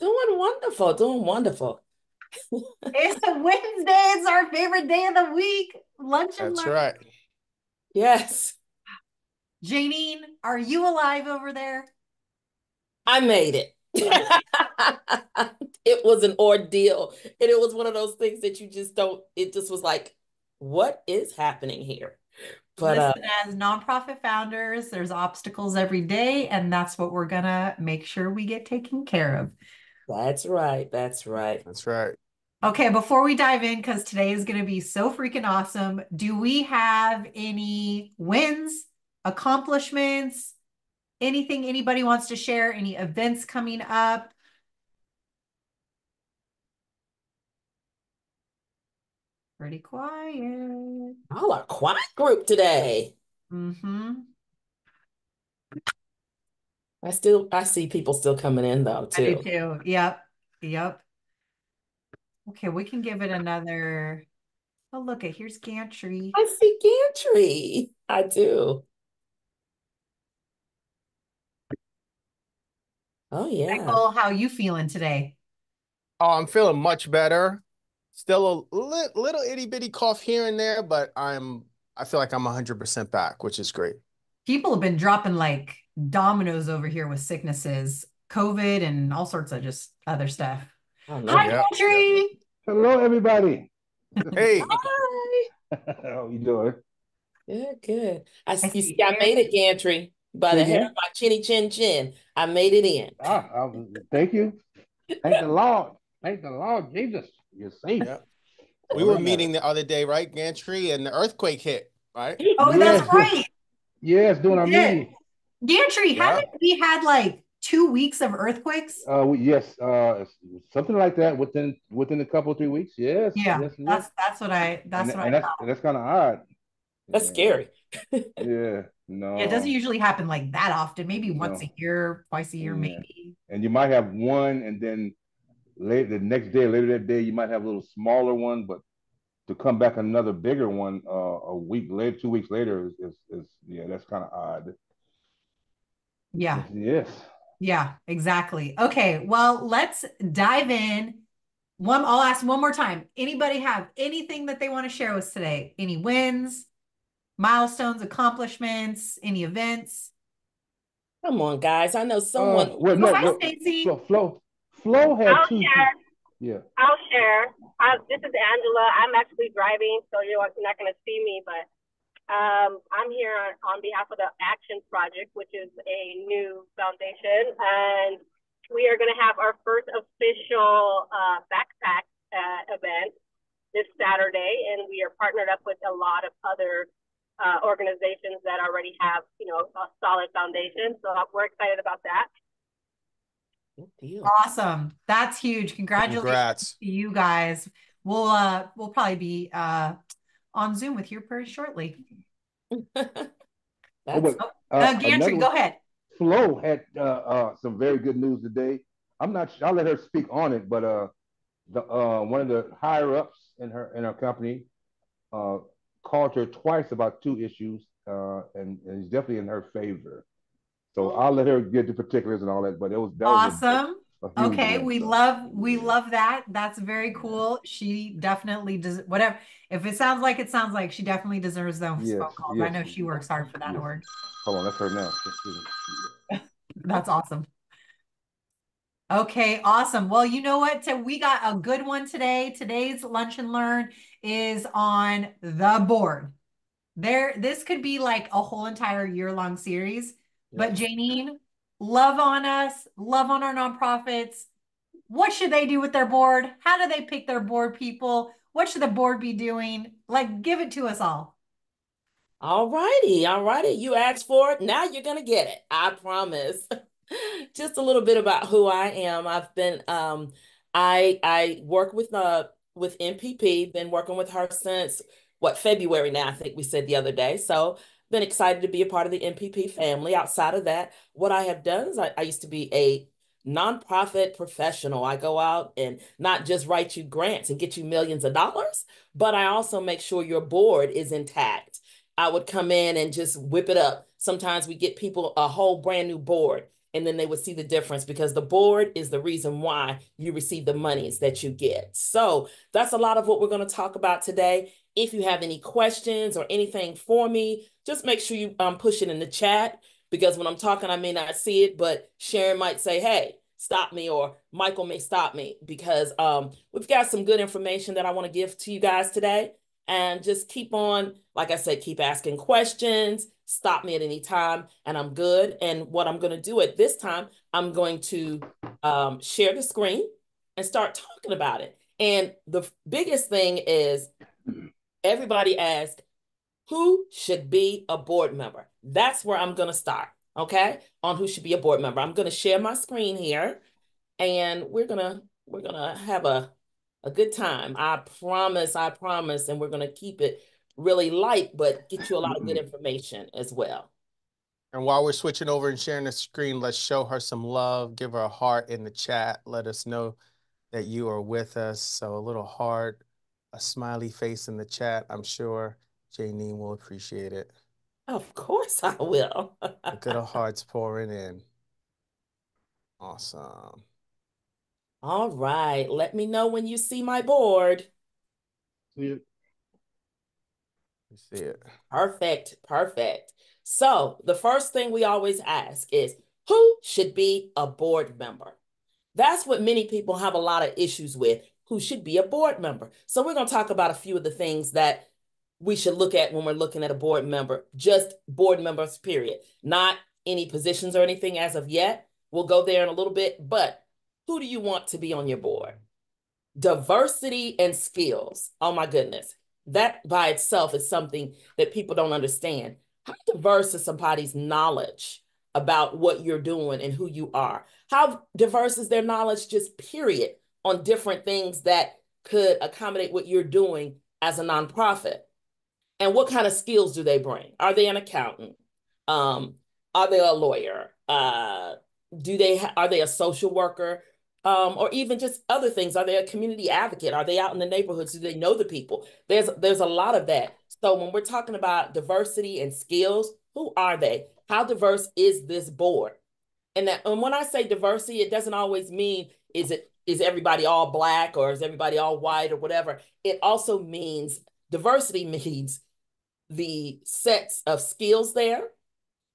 Doing wonderful, doing wonderful. It's a Wednesday. It's our favorite day of the week. Lunch and That's learn. right. Yes, Janine, are you alive over there? I made it. It was an ordeal. And it was one of those things that you just don't, it just was like, what is happening here? But Listen, as nonprofit founders, there's obstacles every day, and that's what we're gonna make sure we get taken care of. that's right. That's right. That's right. Okay, before we dive in, because today is going to be so freaking awesome, do we have any wins, accomplishments, anything anybody wants to share, any events coming up? Pretty quiet. All our quiet group today. Mm-hmm. I see people still coming in though, I do too. too. Yep. Yep. Okay, we can give it another. Oh, look at here's Gantry. I see Gantry. I do. Oh, yeah. Michael, how you feeling today? Oh, I'm feeling much better. Still a little itty bitty cough here and there, but I feel like I'm 100% back, which is great. People have been dropping like dominoes over here with sicknesses, COVID, and all sorts of just other stuff. Oh, no Hi, doubt. Yep. Yep. country. Hello, everybody. Hey, Hi. How you doing? Good, good. I You see see, I made Eric. it, Gantry, by Say the hair of again. my chinny chin chin. I made it in. Thank you. Thank the Lord. Thank the Lord Jesus. You're safe. yep. That's We all were that meeting matters. the other day, right, Gantry, and the earthquake hit, right? Oh, that's Yes, right. yes, doing We our did. meeting. Gantry, haven't Yep. we had like 2 weeks of earthquakes? Yes, something like that within a couple 3 weeks. Yes, Yeah, yes, yes. that's what I And that's what I and that's thought. that's kind of odd. That's Yeah, scary. yeah. Yeah, it doesn't No, usually happen like that often. Maybe once no. a year, twice a year, Yeah. maybe. And you might have one, and then later the next day, later that day, you might have a little smaller one, but to come back another bigger one a week later, 2 weeks later is yeah, that's kind of odd. Yeah, Yes, yes. yeah, exactly. Okay, well, let's dive in. I'll ask one more time. Anybody have anything that they want to share with us today? Any wins, milestones, accomplishments, any events? Come on, guys. I know someone. Well, Oh, no, hi, no. Stacy. Flo had I'll two. share. Yeah. I'll share. This is Angela. I'm actually driving, so you're not going to see me, but I'm here on behalf of the Action Project, which is a new foundation, and we are going to have our first official backpack event this Saturday, and we are partnered up with a lot of other organizations that already have, a solid foundation. So we're excited about that. Good deal. Awesome. That's huge. Congratulations Congrats. to you guys. We'll probably be on Zoom with you pretty shortly. Oh, That's but Oh, another Gantry, one. go ahead. Flo had some very good news today. I'm not sure. I'll let her speak on it, but the one of the higher ups in her company uh, called her twice about two issues, and he's definitely in her favor. So oh, I'll let her get the particulars and all that. But that was Awesome. a huge Okay, win. we So yeah, love that. That's very yeah, cool. She definitely does whatever. If it sounds like she definitely deserves those yes, phone calls. I yes, know she works hard for that yes. org. Hold on, that's her now. That's awesome. Okay, awesome. Well, you know what? So we got a good one today. Today's lunch and learn is on the board. This could be like a whole entire year-long series. But yes. Janine, love on us, love on our nonprofits. What should they do with their board? How do they pick their board people? What should the board be doing? Like, give it to us all. All righty. All righty. You asked for it. Now you're gonna get it. I promise. Just a little bit about who I am. I've been I work with MPP, been working with her since what February now, I think we said the other day. So been excited to be a part of the MPP family. Outside of that, what I have done is I used to be a nonprofit professional. I go out and not just write you grants and get you millions of dollars, but I also make sure your board is intact. I would come in and just whip it up. Sometimes we get people a whole brand new board. and then they would see the difference, because the board is the reason why you receive the monies that you get. So that's a lot of what we're going to talk about today. If you have any questions or anything for me, just make sure you push it in the chat, because when I'm talking, I may not see it, but Sharon might say, hey, stop me, or Michael may stop me, because we've got some good information that I want to give to you guys today. And just keep on, like I said, keep asking questions, stop me at any time, and I'm good. And what I'm going to do at this time, I'm going to share the screen and start talking about it. And the biggest thing is, everybody asked, who should be a board member? That's where I'm going to start, okay? On who should be a board member. I'm going to share my screen here, and we're going to have a good time. I promise, and we're going to keep it really light, but get you a lot of good information as well. And while we're switching over and sharing the screen, let's show her some love. Give her a heart in the chat. Let us know that you are with us. So a little heart, a smiley face in the chat. I'm sure Janine will appreciate it. Of course I will. Look at her hearts pouring in. Awesome. All right. Let me know when you see my board. See it? You see it. Perfect. Perfect. So the first thing we always ask is, who should be a board member? That's what many people have a lot of issues with. Who should be a board member? So we're going to talk about a few of the things that we should look at when we're looking at a board member, just board members, period. Not any positions or anything as of yet. We'll go there in a little bit, but who do you want to be on your board? Diversity and skills. Oh my goodness. That by itself is something that people don't understand. How diverse is somebody's knowledge about what you're doing and who you are? How diverse is their knowledge, just period, on different things that could accommodate what you're doing as a nonprofit? And what kind of skills do they bring? Are they an accountant? Are they a lawyer? Are they a social worker? Or even just other things? Are they a community advocate? Are they out in the neighborhoods? Do they know the people? There's a lot of that. So when we're talking about diversity and skills, who are they? How diverse is this board? And when I say diversity, it doesn't always mean is everybody all Black or is everybody all white or whatever. It also means, diversity means the sets of skills there,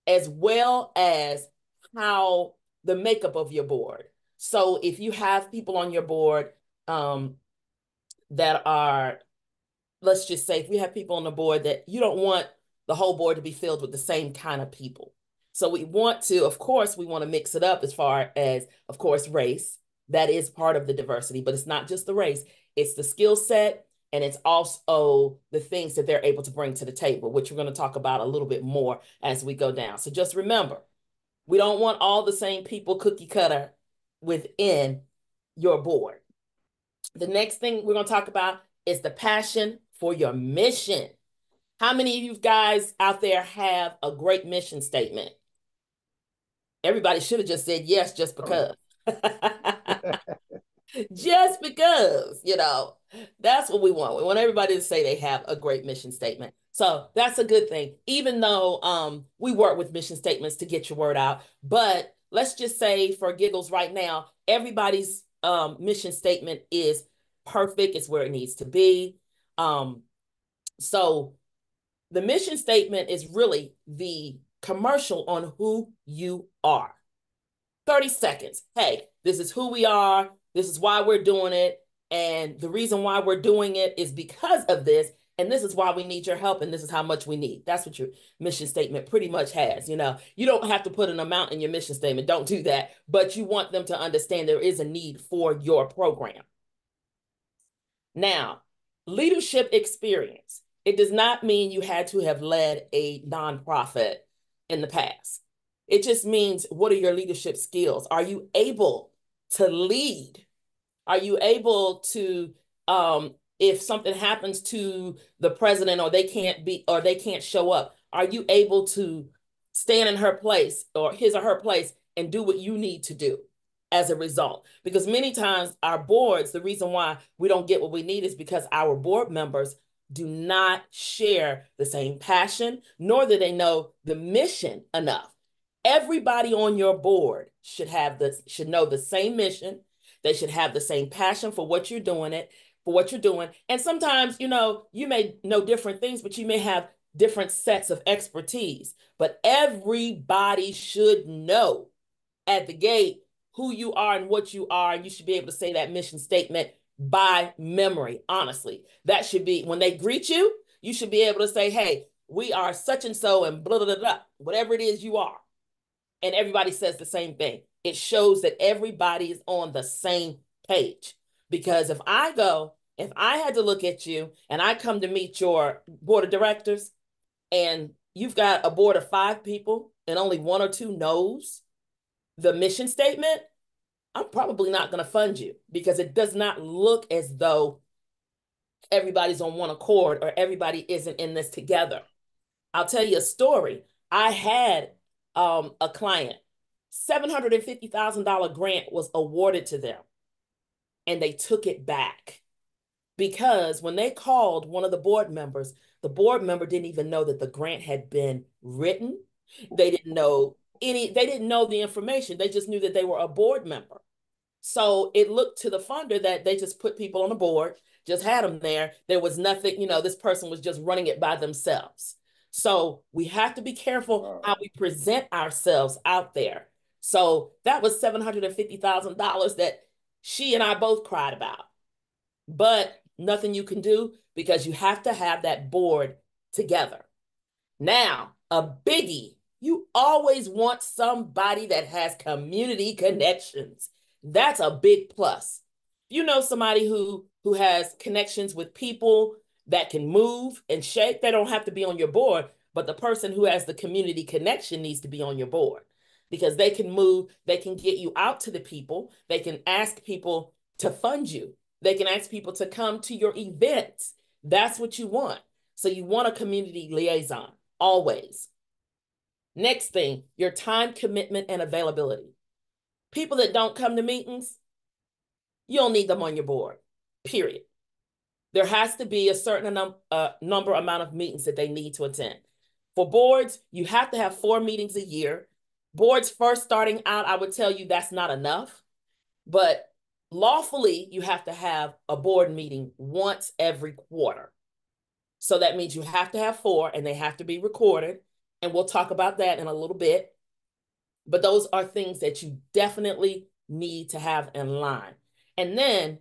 as well as how the makeup of your board. So if you have people on your board that are, let's just say, if we have people on the board that you don't want the whole board to be filled with the same kind of people. So we want to, of course, we want to mix it up as far as, of course, race. That is part of the diversity, but it's not just the race. It's the skill set, and it's also the things that they're able to bring to the table, which we're going to talk about a little bit more as we go down. So just remember, we don't want all the same people cookie cutter within your board. The next thing we're going to talk about is the passion for your mission. How many of you guys out there have a great mission statement? Everybody should have just said yes, just because. Just because, that's what we want. We want everybody to say they have a great mission statement. So that's a good thing, even though we work with mission statements to get your word out. But let's just say, for giggles right now, everybody's mission statement is perfect. It's where it needs to be. So the mission statement is really the commercial on who you are. 30 seconds. Hey, this is who we are. This is why we're doing it. And the reason why we're doing it is because of this. And this is why we need your help. And this is how much we need. That's what your mission statement pretty much has. You don't have to put an amount in your mission statement. Don't do that. But you want them to understand there is a need for your program. Now, leadership experience. It does not mean you had to have led a nonprofit in the past. It just means, what are your leadership skills? Are you able to lead? Are you able to, if something happens to the president or they can't show up, are you able to stand in her place or his or her place and do what you need to do as a result? Because many times our boards, the reason why we don't get what we need is because our board members do not share the same passion, nor do they know the mission enough. Everybody on your board should know the same mission. They should have the same passion for what you're doing. And sometimes, you may know different things, but you may have different sets of expertise. But everybody should know at the gate who you are and what you are. You should be able to say that mission statement by memory, honestly. That should be, when they greet you, you should be able to say, hey, we are such and so and blah, blah, blah, whatever it is you are. And everybody says the same thing. It shows that everybody is on the same page. Because if I had to look at you and I come to meet your board of directors and you've got a board of 5 people and only 1 or 2 knows the mission statement, I'm probably not going to fund you because it does not look as though everybody's on one accord or everybody isn't in this together. I'll tell you a story. I had a client, $750,000 grant was awarded to them, and they took it back because when they called one of the board members, the board member didn't even know that the grant had been written. They didn't know the information. They just knew that they were a board member. So it looked to the funder that they just put people on the board, just had them there. There was nothing, this person was just running it by themselves. So we have to be careful how we present ourselves out there. So that was $750,000 that she and I both cried about. But nothing you can do because you have to have that board together. Now, a biggie, you always want somebody that has community connections. That's a big plus. You know somebody who has connections with people that can move and shake, they don't have to be on your board, but the person who has the community connection needs to be on your board because they can move, they can get you out to the people, they can ask people to fund you, they can ask people to come to your events. That's what you want. So you want a community liaison, always. Next thing, your time commitment and availability. People that don't come to meetings, you don't need them on your board, period. There has to be a certain number amount of meetings that they need to attend. For boards, you have to have 4 meetings a year. Boards first starting out, I would tell you that's not enough. But lawfully, you have to have a board meeting once every quarter. So that means you have to have 4 and they have to be recorded. And we'll talk about that in a little bit. But those are things that you definitely need to have in line. And then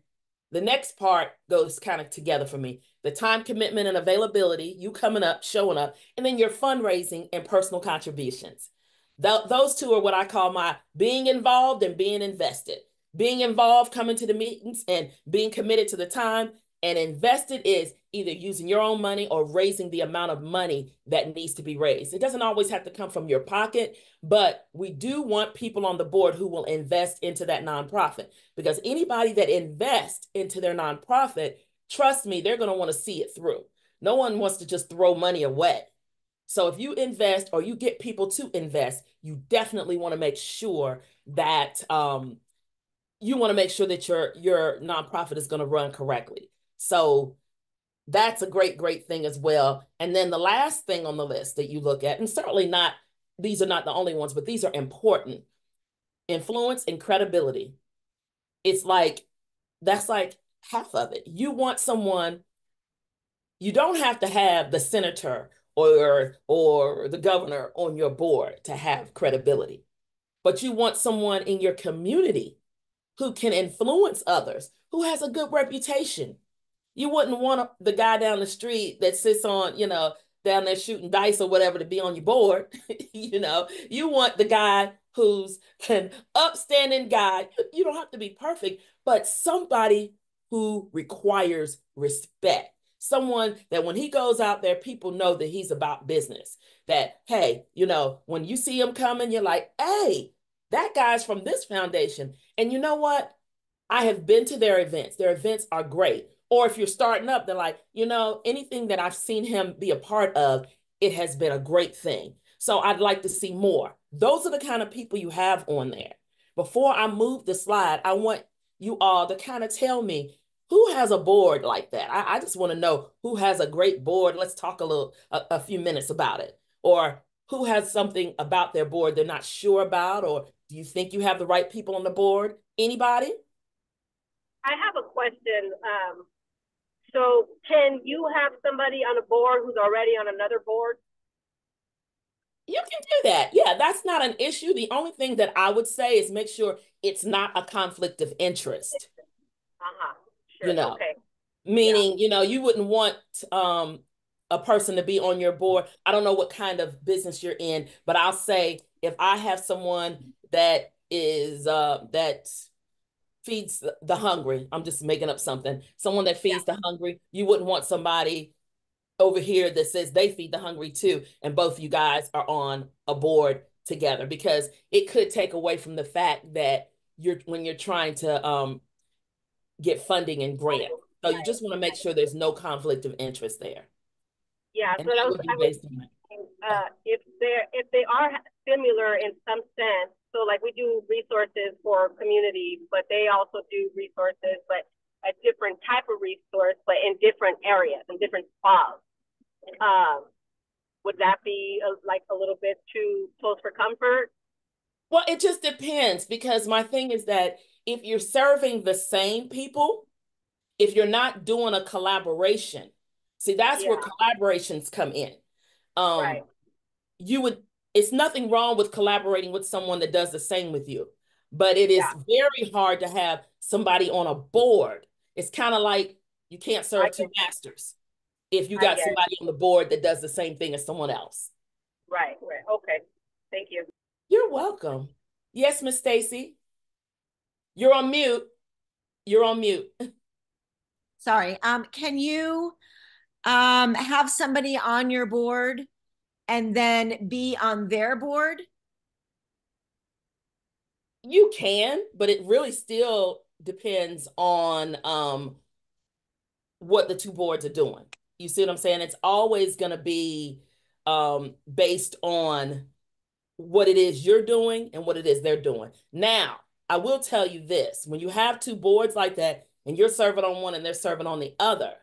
the next part goes kind of together for me. The time commitment and availability, you coming up, showing up, and then your fundraising and personal contributions. Those 2 are what I call my being involved and being invested. Being involved, coming to the meetings and being committed to the time, and invested is either using your own money or raising the amount of money that needs to be raised. It doesn't always have to come from your pocket, but we do want people on the board who will invest into that nonprofit, because anybody that invests into their nonprofit, trust me, they're going to want to see it through. No one wants to just throw money away. So if you invest or you get people to invest, you definitely want to make sure that your nonprofit is going to run correctly. So that's a great, great thing as well. And then the last thing on the list that you look at, and certainly these are not the only ones, but these are important: influence and credibility. That's like half of it. You want someone, you don't have to have the senator or the governor on your board to have credibility, but you want someone in your community who can influence others, who has a good reputation. You wouldn't want the guy down the street that sits on, down there shooting dice or whatever to be on your board. You want the guy who's an upstanding guy. You don't have to be perfect, but somebody who requires respect. Someone that when he goes out there, people know that he's about business. That, hey, when you see him coming, you're like, hey, that guy's from this foundation. And you know what? I have been to their events. Their events are great. Or if you're starting up, they're like, anything that I've seen him be a part of, it has been a great thing. So I'd like to see more. Those are the kind of people you have on there. Before I move the slide, I want you all to kind of tell me who has a board like that. I just want to know who has a great board. Let's talk a few minutes about it. Or who has something about their board they're not sure about, or do you think you have the right people on the board? Anybody? I have a question. So can you have somebody on a board who's already on another board? You can do that. Yeah, that's not an issue. The only thing that I would say is make sure it's not a conflict of interest. Uh-huh. Sure. You know, Okay. meaning, you wouldn't want a person to be on your board. I don't know what kind of business you're in, but I'll say if I have someone that is that feeds the hungry, I'm just making up something, someone that feeds the hungry, you wouldn't want somebody over here that says they feed the hungry too, and both of you guys are on a board together, because it could take away from the fact that when you're trying to get funding and grant. So you just want to make sure there's no conflict of interest there. Yeah, And so that that was, would be I was based on thinking, if they are similar in some sense, so like we do resources for communities, but they also do resources, but a different type of resource, but in different areas, in different spots. Would that be like a little bit too close for comfort? Well, it just depends, because my thing is that if you're serving the same people, if you're not doing a collaboration, see, that's where collaborations come in. Right. It's nothing wrong with collaborating with someone that does the same with you, but it is very hard to have somebody on a board. It's kind of like you can't serve two masters if you got somebody on the board that does the same thing as someone else. Right. Okay. Thank you. You're welcome. Yes, Miss Stacy. You're on mute. You're on mute. Sorry. Can you have somebody on your board and then be on their board? You can, but it really still depends on what the two boards are doing. You see what I'm saying? It's always going to be based on what it is you're doing and what it is they're doing. Now, I will tell you this, when you have two boards like that and you're serving on one and they're serving on the other,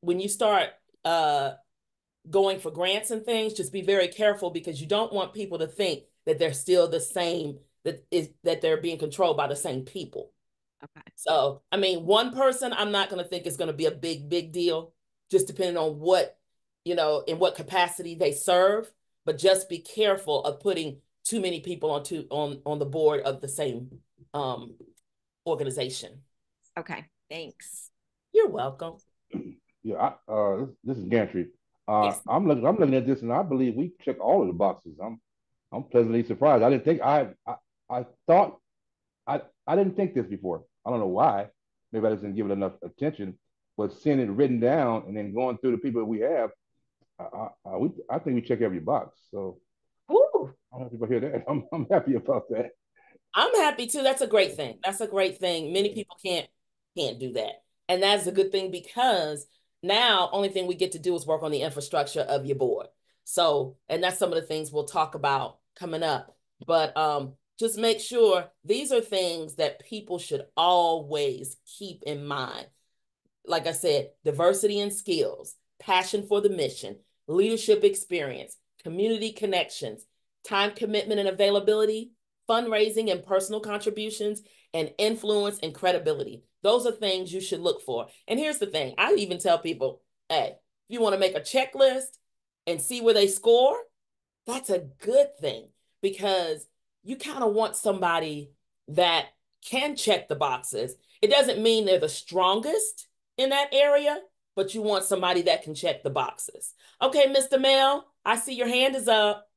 when you start going for grants and things, just be very careful, because you don't want people to think that they're still the same, that they're being controlled by the same people. Okay. So, I mean, one person, I'm not going to think is going to be a big deal, just depending on what, in what capacity they serve. But just be careful of putting too many people on the board of the same organization. Okay, thanks. You're welcome. Yeah, this is Gantry. Yes. I'm looking at this, and I believe we check all of the boxes. I'm pleasantly surprised. I didn't think I thought I didn't think this before. I don't know why. Maybe I just didn't give it enough attention. But seeing it written down and then going through the people that we have, I think we check every box. So Ooh. I don't know if people hear that. I'm happy about that. I'm happy too. That's a great thing. That's a great thing. Many people can't do that. And that's a good thing, because now only thing we get to do is work on the infrastructure of your board. So, and that's some of the things we'll talk about coming up. But just make sure these are things that people should always keep in mind. Like I said, diversity and skills, passion for the mission, leadership experience, community connections, time commitment and availability, fundraising and personal contributions, and influence and credibility. Those are things you should look for. And here's the thing. I even tell people, hey, if you want to make a checklist and see where they score, that's a good thing, because you kind of want somebody that can check the boxes. It doesn't mean they're the strongest in that area, but you want somebody that can check the boxes. Okay, Mr. Mel, I see your hand is up.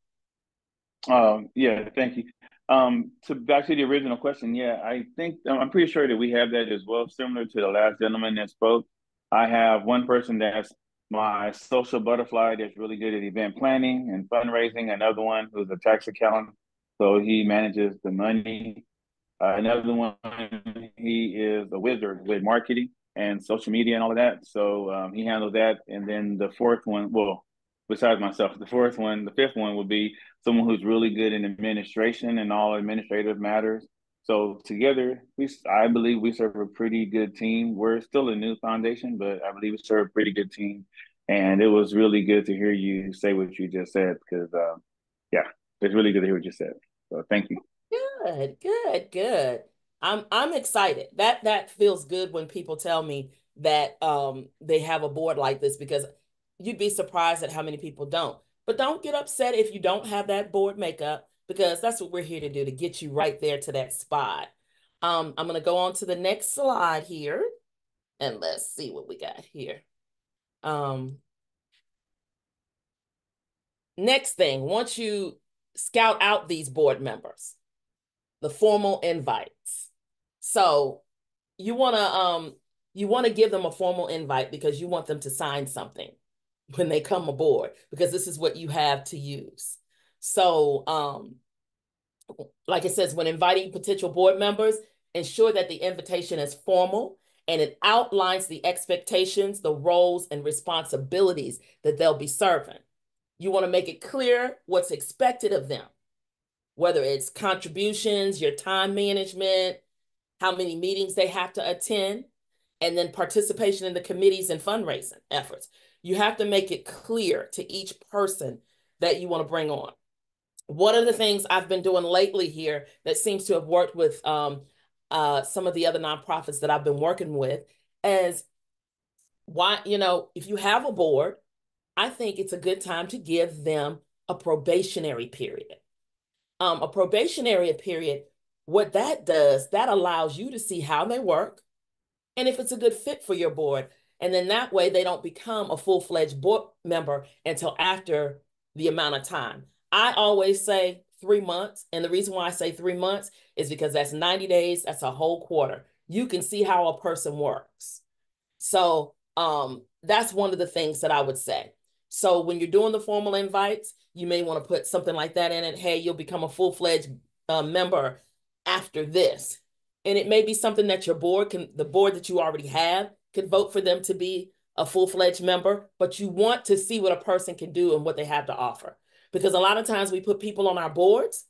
Yeah, thank you. Back to the original question, yeah, I think I'm pretty sure that we have that as well, similar to the last gentleman that spoke. I have one person that's my social butterfly that's really good at event planning and fundraising. Another one who's a tax accountant, so he manages the money. Another one, he is a wizard with marketing and social media and all of that. So he handles that. And then the fourth one, well, besides myself, the fifth one would be someone who's really good in administration and all administrative matters. So together, I believe we serve a pretty good team. We're still a new foundation, but I believe we serve a pretty good team. And it was really good to hear you say what you just said because, yeah, it's really good to hear what you said. So thank you. Good, good, good. I'm excited. That feels good when people tell me that they have a board like this because you'd be surprised at how many people don't. But don't get upset if you don't have that board makeup because that's what we're here to do, to get you right there to that spot. I'm gonna go on to the next slide here and let's see what we got here. Next thing, once you scout out these board members, the formal invites. So you want to give them a formal invite because you want them to sign something when they come aboard because this is what you have to use. So like it says, when inviting potential board members, ensure that the invitation is formal and it outlines the expectations, the roles, and responsibilities that they'll be serving. You want to make it clear what's expected of them, whether it's contributions, your time management, how many meetings they have to attend, and then participation in the committees and fundraising efforts. You have to make it clear to each person that you want to bring on. One of the things I've been doing lately here that seems to have worked with some of the other nonprofits that I've been working with is why, if you have a board, I think it's a good time to give them a probationary period. A probationary period, what that does, that allows you to see how they work and if it's a good fit for your board. And then that way they don't become a full-fledged board member until after the amount of time. I always say 3 months. And the reason why I say 3 months is because that's 90 days. That's a whole quarter. You can see how a person works. So that's one of the things that I would say. So when you're doing the formal invites, you may want to put something like that in it. Hey, you'll become a full-fledged member after this. And it may be something that your board the board that you already have could vote for them to be a full-fledged member, but you want to see what a person can do and what they have to offer. Because a lot of times we put people on our boards,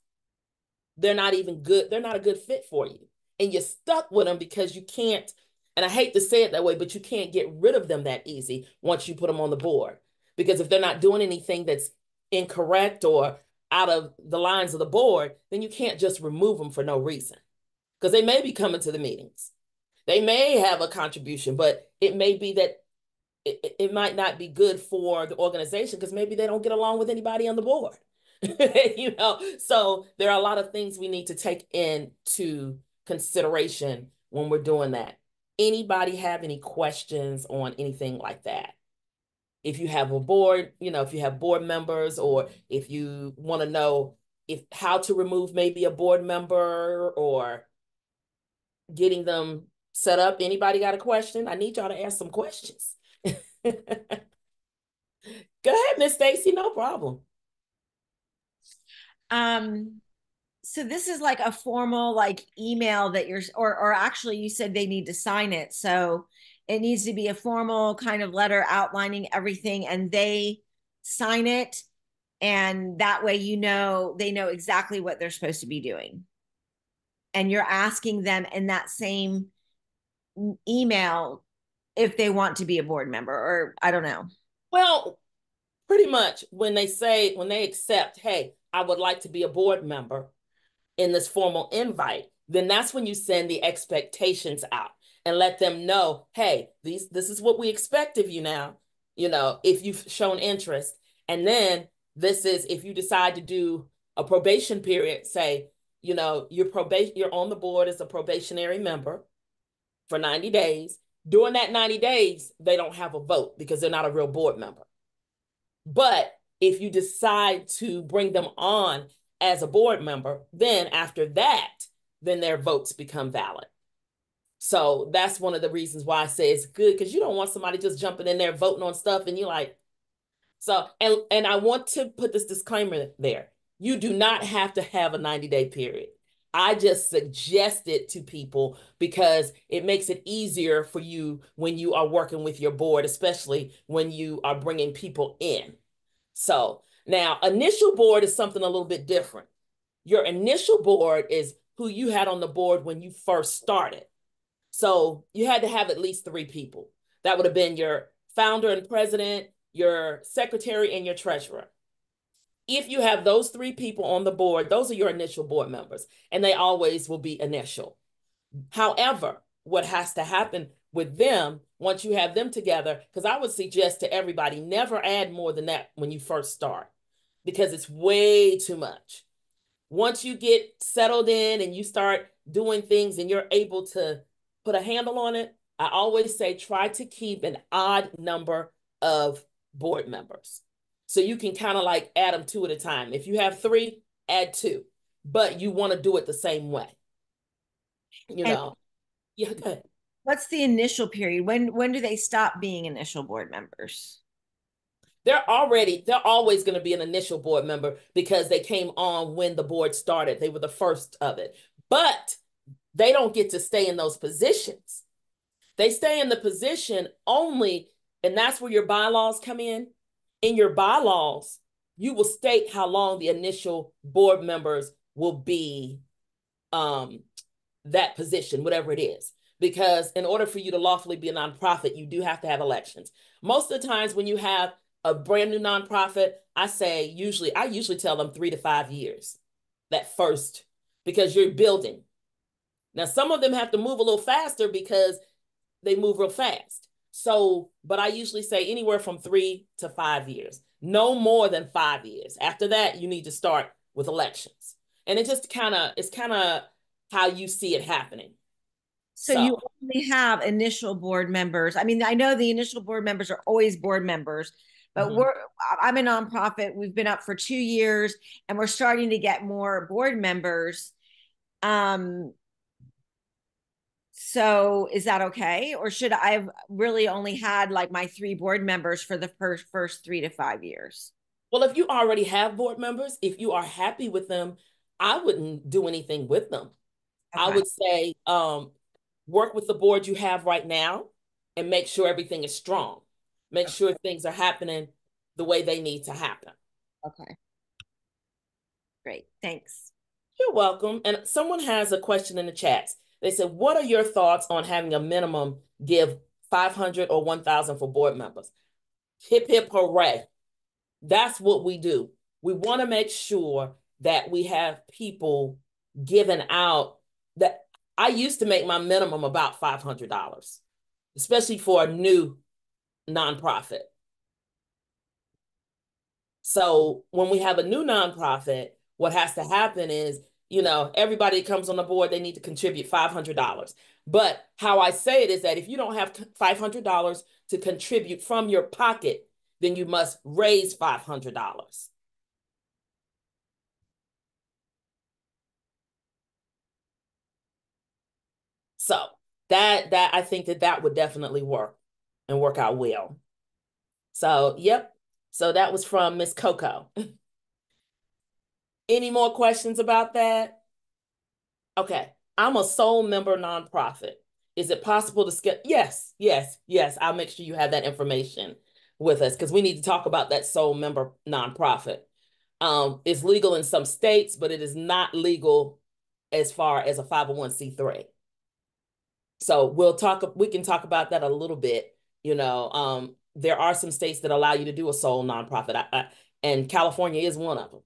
they're not even good. They're not a good fit for you. And you're stuck with them because you can't, and I hate to say it that way, but you can't get rid of them that easy once you put them on the board. Because if they're not doing anything that's incorrect or out of the lines of the board, then you can't just remove them for no reason. Because they may be coming to the meetings. They may have a contribution, but it may be that it might not be good for the organization because maybe they don't get along with anybody on the board. So there are a lot of things we need to take into consideration when we're doing that. Anybody have any questions on anything like that? If you have a board, if you have board members, or if you want to know how to remove maybe a board member or getting them set up. Anybody got a question? I need y'all to ask some questions. Go ahead, Miss Stacy, no problem. So this is like a formal email that or actually you said they need to sign it. So it needs to be a formal kind of letter outlining everything and they sign it. And that way, they know exactly what they're supposed to be doing. And you're asking them in that same email if they want to be a board member, or I don't know. Well, pretty much when they accept, hey, I would like to be a board member in this formal invite, then that's when you send the expectations out and let them know, hey, this is what we expect of you now, if you've shown interest. And then this is, if you decide to do a probation period, say, you're on the board as a probationary member for 90 days. During that 90 days, they don't have a vote because they're not a real board member. But if you decide to bring them on as a board member, then after that, then their votes become valid. So that's one of the reasons why I say it's good, because you don't want somebody just jumping in there voting on stuff and you're like, so, and I want to put this disclaimer there. You do not have to have a 90-day period. I just suggest it to people because it makes it easier for you when you are working with your board, especially when you are bringing people in. So now initial board is something a little bit different. Your initial board is who you had on the board when you first started. So you had to have at least 3 people. That would have been your founder and president, your secretary, and your treasurer. If you have those 3 people on the board, those are your initial board members, and they always will be initial. However, what has to happen with them, once you have them together, because I would suggest to everybody, never add more than that when you first start, because it's way too much. Once you get settled in and you start doing things and you're able to put a handle on it, I always say try to keep an odd number of board members. So you can kind of like add them 2 at a time. If you have 3, add 2, but you want to do it the same way. You know, yeah, go ahead. What's the initial period? When do they stop being initial board members? They're always going to be an initial board member because they came on when the board started. They were the first of it, but they don't get to stay in those positions. They stay in the position only, and that's where your bylaws come in. In your bylaws, you will state how long the initial board members will be that position, whatever it is. Because in order for you to lawfully be a nonprofit, you do have to have elections. Most of the times when you have a brand new nonprofit, I usually tell them 3 to 5 years, that first, because you're building. Now, some of them have to move a little faster because they move real fast. So, but I usually say anywhere from 3 to 5 years, no more than 5 years. After that, you need to start with elections. And it's kind of how you see it happening. So you only have initial board members. I mean, I know the initial board members are always board members, but I'm a nonprofit. We've been up for 2 years and we're starting to get more board members. So is that okay? Or should I have really only had like my 3 board members for the first 3 to 5 years? Well, if you already have board members, if you are happy with them, I wouldn't do anything with them. Okay. I would say, work with the board you have right now and make sure everything is strong. Make sure things are happening the way they need to happen. Okay. Great. Thanks. You're welcome. And someone has a question in the chats. They said, what are your thoughts on having a minimum give 500 or 1,000 for board members? Hip, hip, hooray. That's what we do. We want to make sure that we have people giving out. That I used to make my minimum about $500, especially for a new nonprofit. So when we have a new nonprofit, what has to happen is, everybody that comes on the board, they need to contribute $500. But how I say it is that if you don't have $500 to contribute from your pocket, then you must raise $500. So that I think that would definitely work and work out well. So, yep. So that was from Miss Coco. Any more questions about that? Okay. I'm a sole member nonprofit. Is it possible to skip? Yes. I'll make sure you have that information with us because we need to talk about that sole member nonprofit. It's legal in some states, but it is not legal as far as a 501c3. So we can talk about that a little bit. There are some states that allow you to do a sole nonprofit, and California is one of them.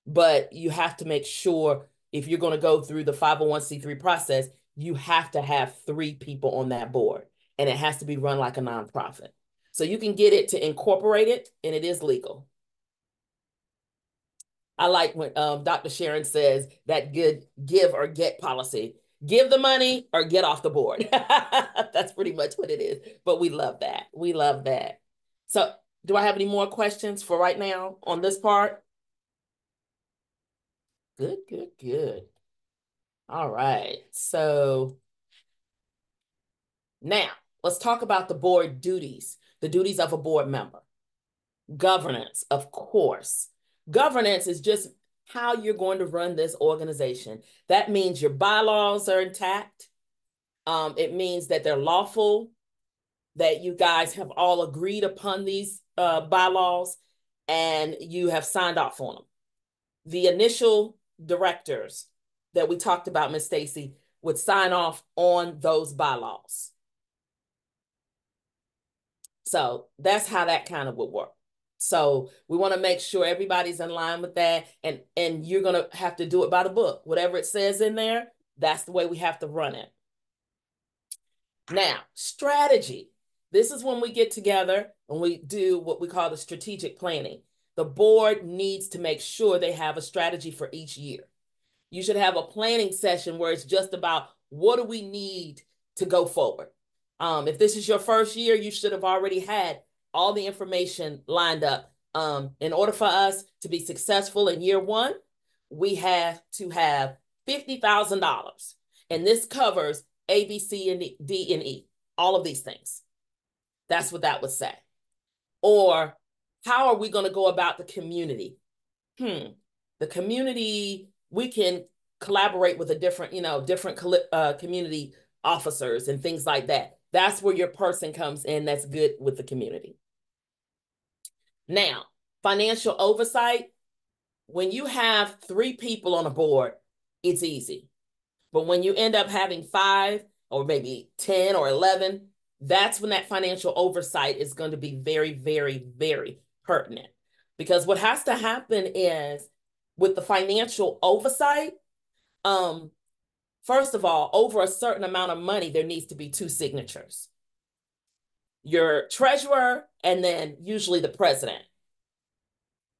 But you have to make sure if you're going to go through the 501c3 process, you have to have 3 people on that board, and it has to be run like a nonprofit. So you can get it to incorporate it, and it is legal. I like when Dr. Sharon says that good give or get policy. Give the money or get off the board. That's pretty much what it is. But we love that. We love that. So do I have any more questions for right now on this part? Good. All right. So now let's talk about the board duties, the duties of a board member. Governance, of course. Governance is just how you're going to run this organization. That means your bylaws are intact. It means that they're lawful, that you guys have all agreed upon these bylaws and you have signed off on them. The initial directors that we talked about, Ms. Stacy, would sign off on those bylaws. So that's how that kind of would work. So we want to make sure everybody's in line with that. And you're going to have to do it by the book. Whatever it says in there, that's the way we have to run it. Now, strategy. This is when we get together and we do what we call the strategic planning. The board needs to make sure they have a strategy for each year. You should have a planning session where it's just about what do we need to go forward. If this is your first year, you should have already had all the information lined up. In order for us to be successful in year one, we have to have $50,000. And this covers A, B, C, and D, and E, all of these things. That's what that would say. Or how are we going to go about the community? The community, we can collaborate with a different community officers and things like that. That's where your person comes in that's good with the community. Now, financial oversight, when you have 3 people on a board, it's easy. But when you end up having 5 or maybe 10 or 11, that's when that financial oversight is going to be very, very, very pertinent. Because what has to happen is with the financial oversight, first of all, over a certain amount of money, there needs to be 2 signatures. Your treasurer and then usually the president.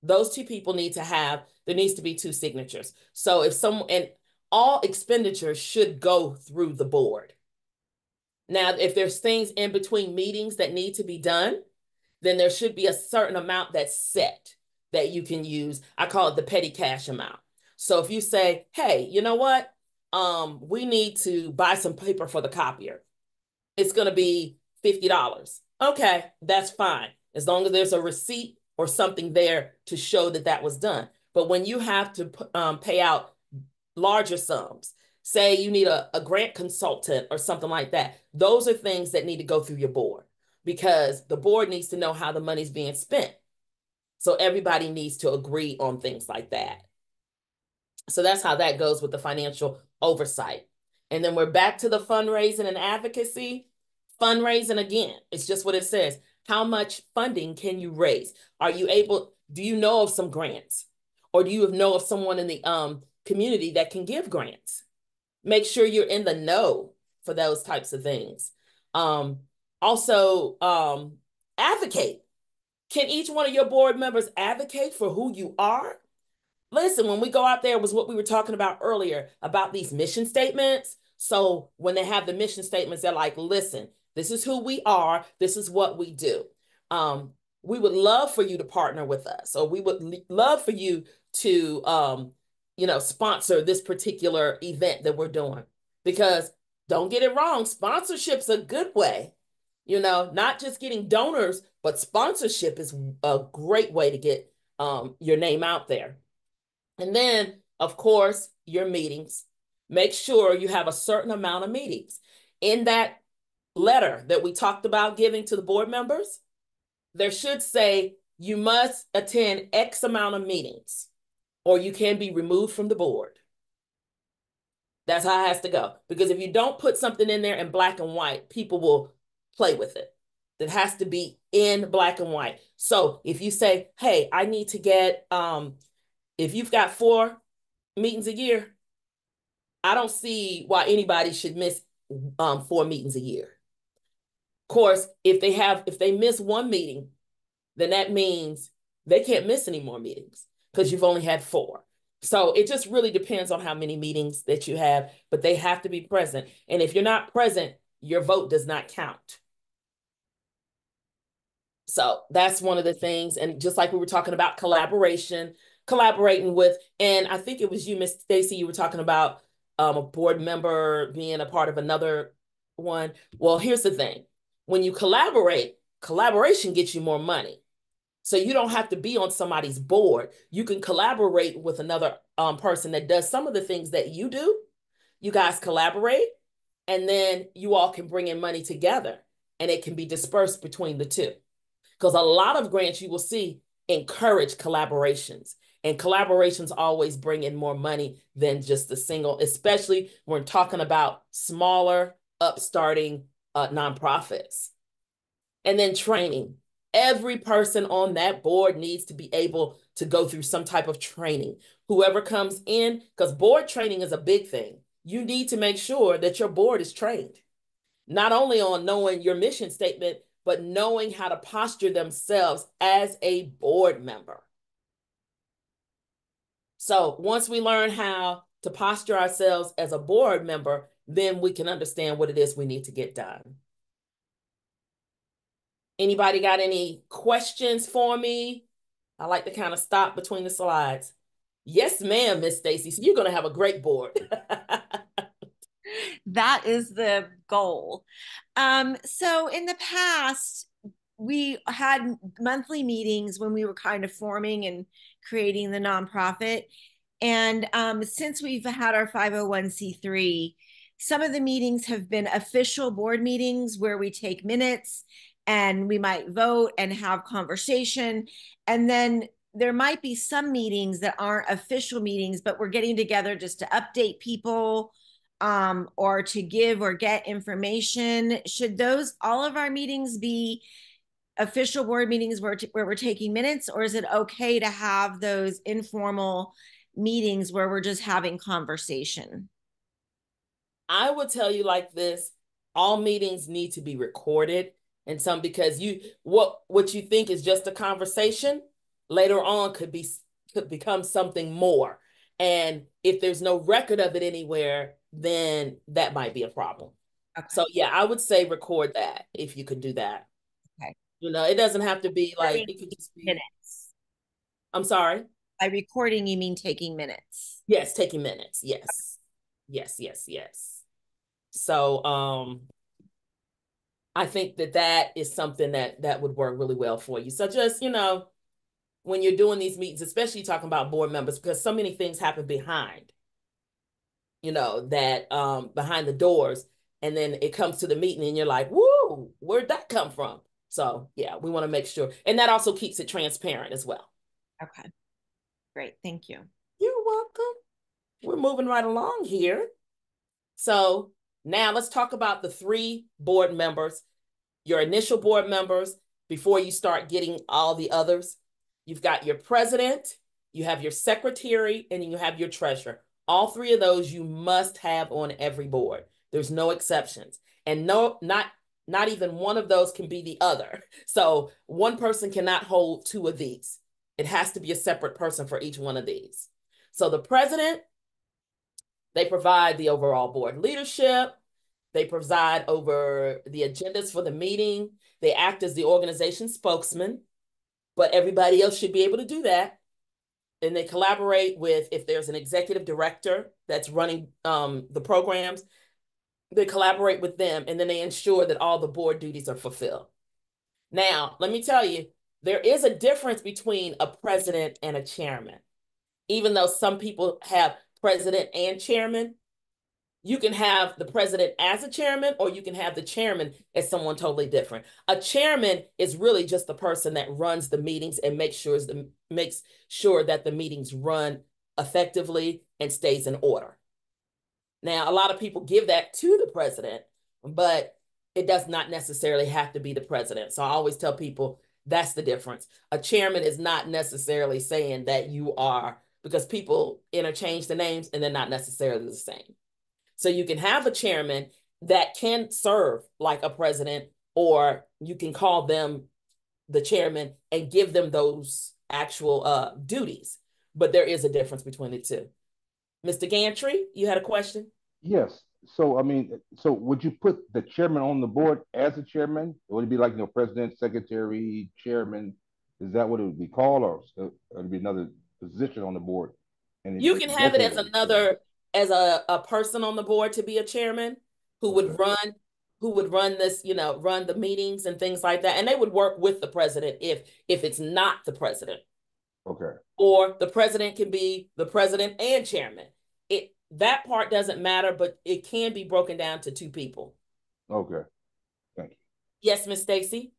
Those 2 people need to have, there needs to be 2 signatures. So if and all expenditures should go through the board. Now, if there's things in between meetings that need to be done, then there should be a certain amount that's set that you can use. I call it the petty cash amount. So if you say, hey, you know what? We need to buy some paper for the copier. It's going to be $50. Okay, that's fine. As long as there's a receipt or something there to show that that was done. But when you have to pay out larger sums, say you need a grant consultant or something like that, those are things that need to go through your board because the board needs to know how the money's being spent. So everybody needs to agree on things like that. So that's how that goes with the financial oversight. And then we're back to the fundraising and advocacy. Fundraising, again, it's just what it says. How much funding can you raise? Are you able, do you know of some grants? Or do you know of someone in the community that can give grants? Make sure you're in the know for those types of things. Also, advocate. Can each one of your board members advocate for who you are? Listen, when we go out there was what we were talking about earlier about these mission statements. So when they have the mission statements, they're like, listen, this is who we are. This is what we do. We would love for you to partner with us, or we would love for you to, sponsor this particular event that we're doing. Because don't get it wrong, sponsorship's a good way. Not just getting donors, but sponsorship is a great way to get your name out there. And then, of course, your meetings. Make sure you have a certain amount of meetings. In that letter that we talked about giving to the board members, there should say you must attend X amount of meetings or you can be removed from the board. That's how it has to go. Because if you don't put something in there in black and white, people will play with it. It has to be in black and white. So if you say, hey, I need to get, if you've got 4 meetings a year, I don't see why anybody should miss 4 meetings a year. Of course, if they miss 1 meeting, then that means they can't miss any more meetings because you've only had 4. So it just really depends on how many meetings that you have, but they have to be present. And if you're not present, your vote does not count. So that's one of the things. And just like we were talking about collaborating with, and I think it was you, Miss Stacy, you were talking about a board member being a part of another one. Well, here's the thing. When you collaborate, collaboration gets you more money. So you don't have to be on somebody's board. You can collaborate with another person that does some of the things that you do. You guys collaborate, and then you all can bring in money together, and it can be dispersed between the 2. Because a lot of grants you will see encourage collaborations, and collaborations always bring in more money than just a single, especially when we're talking about smaller, upstarting nonprofits. And then training. Every person on that board needs to be able to go through some type of training. Whoever comes in, because board training is a big thing. You need to make sure that your board is trained, not only on knowing your mission statement, but knowing how to posture themselves as a board member. So once we learn how to posture ourselves as a board member, then we can understand what it is we need to get done. Anybody got any questions for me? I like to kind of stop between the slides. Yes, ma'am, Miss Stacy. So you're going to have a great board. That is the goal. So in the past, we had monthly meetings when we were kind of forming and creating the nonprofit. And since we've had our 501c3, some of the meetings have been official board meetings where we take minutes and we might vote and have conversation. And then there might be some meetings that aren't official meetings, but we're getting together just to update people or to give or get information. Should those, all of our meetings be official board meetings where we're taking minutes, or is it okay to have those informal meetings where we're just having conversation? I would tell you like this, all meetings need to be recorded, and some, because what you think is just a conversation later on could become something more. And if there's no record of it anywhere, then that might be a problem. Okay. So yeah, I would say record that if you could do that. Okay. You know, it doesn't have to be like, it could just be minutes. I'm sorry. By recording, you mean taking minutes? Yes, taking minutes. Yes. Yes, yes, yes. So I think that is something that would work really well for you. So just, you know, when you're doing these meetings, especially talking about board members, because so many things happen behind, you know, that behind the doors, and then it comes to the meeting and you're like, woo, where'd that come from? So yeah, we want to make sure. And that also keeps it transparent as well. Okay, great. Thank you. You're welcome. We're moving right along here. So now let's talk about the 3 board members, your initial board members, before you start getting all the others. You've got your president, you have your secretary, and you have your treasurer. All 3 of those you must have on every board. There's no exceptions. And not even one of those can be the other. So one person cannot hold 2 of these. It has to be a separate person for each one of these. So the president, they provide the overall board leadership. They preside over the agendas for the meeting. They act as the organization spokesman, but everybody else should be able to do that. And they collaborate with, if there's an executive director that's running the programs, they collaborate with them, and then they ensure that all the board duties are fulfilled. Now, let me tell you, there is a difference between a president and a chairman. Even though some people have president and chairman, you can have the president as a chairman, or you can have the chairman as someone totally different. A chairman is really just the person that runs the meetings and makes sure that the meetings run effectively and stays in order. Now, a lot of people give that to the president, but it does not necessarily have to be the president. So I always tell people that's the difference. A chairman is not necessarily saying that you are, because people interchange the names and they're not necessarily the same. So you can have a chairman that can serve like a president, or you can call them the chairman and give them those actual duties. But there is a difference between the 2. Mr. Gantry, you had a question? Yes. So, I mean, so would you put the chairman on the board as a chairman? Would it be like, you know, president, secretary, chairman? Is that what it would be called, or it would be another position on the board? And you can have it as another, as a person on the board to be a chairman who would run this, you know, run the meetings and things like that. And they would work with the president if it's not the president. Okay. Or the president can be the president and chairman. That part doesn't matter, but it can be broken down to 2 people. Okay. Thank you. Yes, Miss Stacy?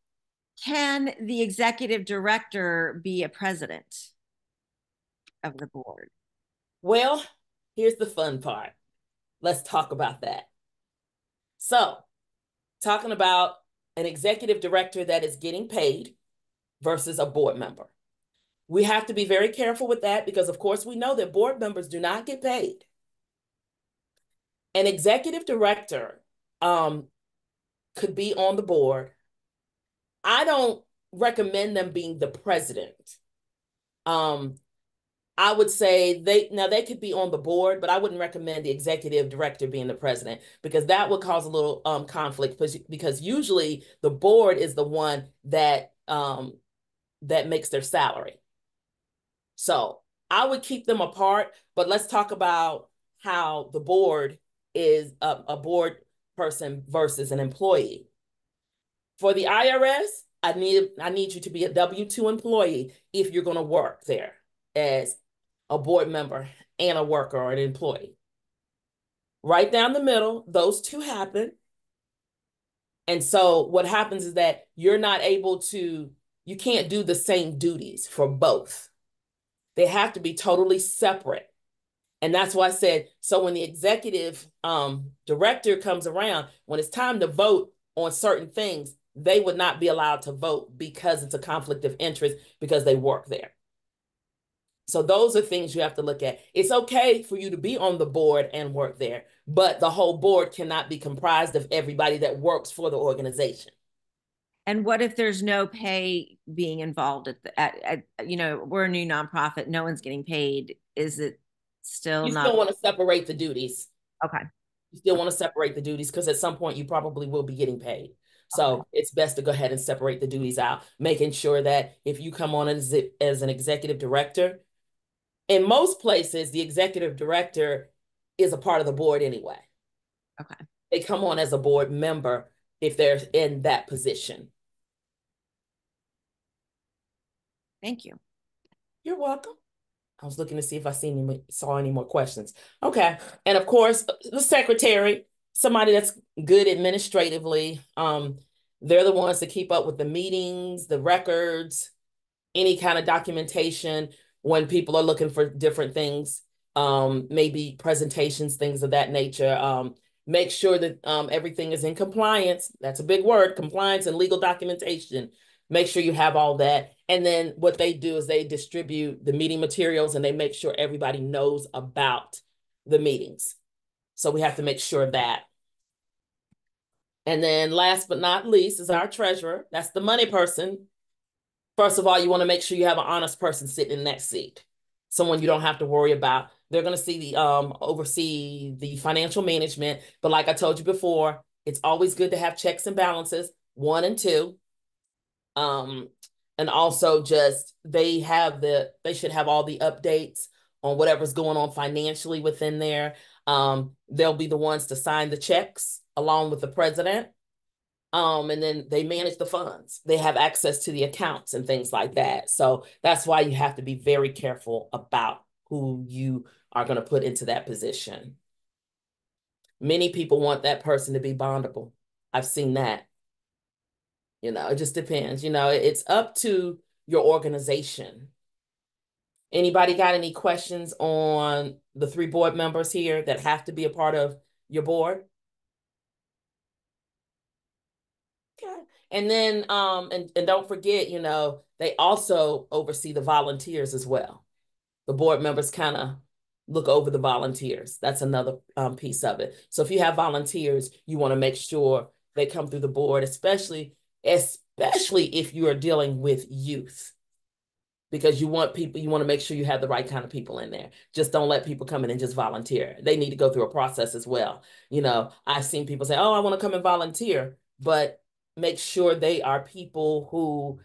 Can the executive director be a president of the board? Well, here's the fun part. Let's talk about that. So, talking about an executive director that is getting paid versus a board member. We have to be very careful with that because, of course, we know that board members do not get paid. An executive director could be on the board. I don't recommend them being the president. I would say they could be on the board, but I wouldn't recommend the executive director being the president because that would cause a little conflict because usually the board is the one that makes their salary. So I would keep them apart, but let's talk about how the board is a board person versus an employee. For the IRS, I need you to be a W-2 employee if you're going to work there as a board member and a worker or an employee. Right down the middle, those two happen. And so what happens is that you're not able to, you can't do the same duties for both. They have to be totally separate. And that's why I said, so when the executive director comes around, when it's time to vote on certain things, they would not be allowed to vote because it's a conflict of interest because they work there. So those are things you have to look at. It's okay for you to be on the board and work there, but the whole board cannot be comprised of everybody that works for the organization. And what if there's no pay being involved at we're a new nonprofit, no one's getting paid. Is it still You not? still want to separate the duties. Okay. You still want to separate the duties because at some point you probably will be getting paid. So it's best to go ahead and separate the duties out, making sure that if you come on as an executive director, in most places, the executive director is a part of the board anyway. Okay. They come on as a board member if they're in that position. Thank you. You're welcome. I was looking to see if I saw any more questions. Okay. And of course, the secretary, somebody that's good administratively. They're the ones that keep up with the meetings, the records, any kind of documentation when people are looking for different things, maybe presentations, things of that nature. Make sure that everything is in compliance. That's a big word, compliance and legal documentation. Make sure you have all that. And then what they do is they distribute the meeting materials and they make sure everybody knows about the meetings. So we have to make sure that. And then last but not least is our treasurer. That's the money person. First of all, you want to make sure you have an honest person sitting in that seat. Someone you don't have to worry about. They're going to see oversee the financial management. But like I told you before, it's always good to have checks and balances, 1 and 2. And also just they should have all the updates on whatever's going on financially within there. They'll be the ones to sign the checks along with the president. And then they manage the funds. They have access to the accounts and things like that. So that's why you have to be very careful about who you are going to put into that position. Many people want that person to be bondable. I've seen that. It just depends. It's up to your organization. Anybody got any questions on the 3 board members here that have to be a part of your board? Okay. And then, and don't forget, they also oversee the volunteers as well. The board members kind of look over the volunteers. That's another piece of it. So if you have volunteers, you want to make sure they come through the board, especially if you are dealing with youth, because you want to make sure you have the right kind of people in there. Just don't let people come in and just volunteer. They need to go through a process as well. I've seen people say, oh, I want to come and volunteer, but make sure they are people who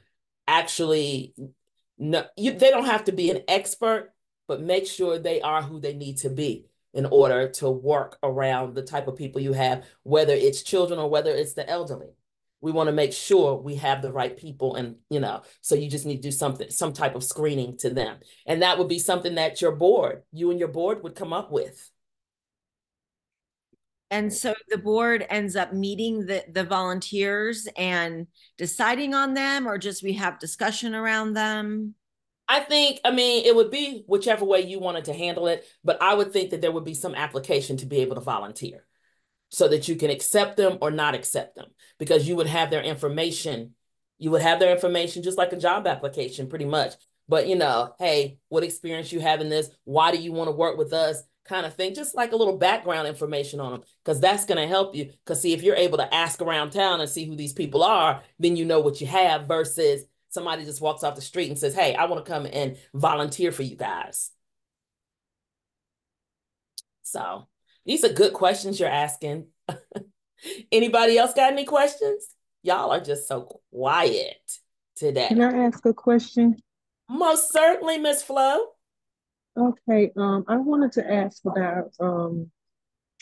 actually know, they don't have to be an expert, but make sure they are who they need to be in order to work around the type of people you have, whether it's children or whether it's the elderly. We want to make sure we have the right people and, so you just need to do some type of screening to them. And that would be something that you and your board would come up with. And so the board ends up meeting the volunteers and deciding on them, or just we have discussion around them? I mean, it would be whichever way you wanted to handle it, but I would think that there would be some application to be able to volunteer. so that you can accept them or not accept them, because you would have their information. You would have their information just like a job application, pretty much. But, hey, what experience you have in this? Why do you want to work with us? Kind of thing, just like a little background information on them, because that's going to help you. Because see, if you're able to ask around town and see who these people are, then you know what you have versus somebody just walks off the street and says, hey, I want to come and volunteer for you guys. So these are good questions you're asking. Anybody else got any questions? Y'all are just so quiet today. Can I ask a question? Most certainly, Miss Flo. Okay, I wanted to ask about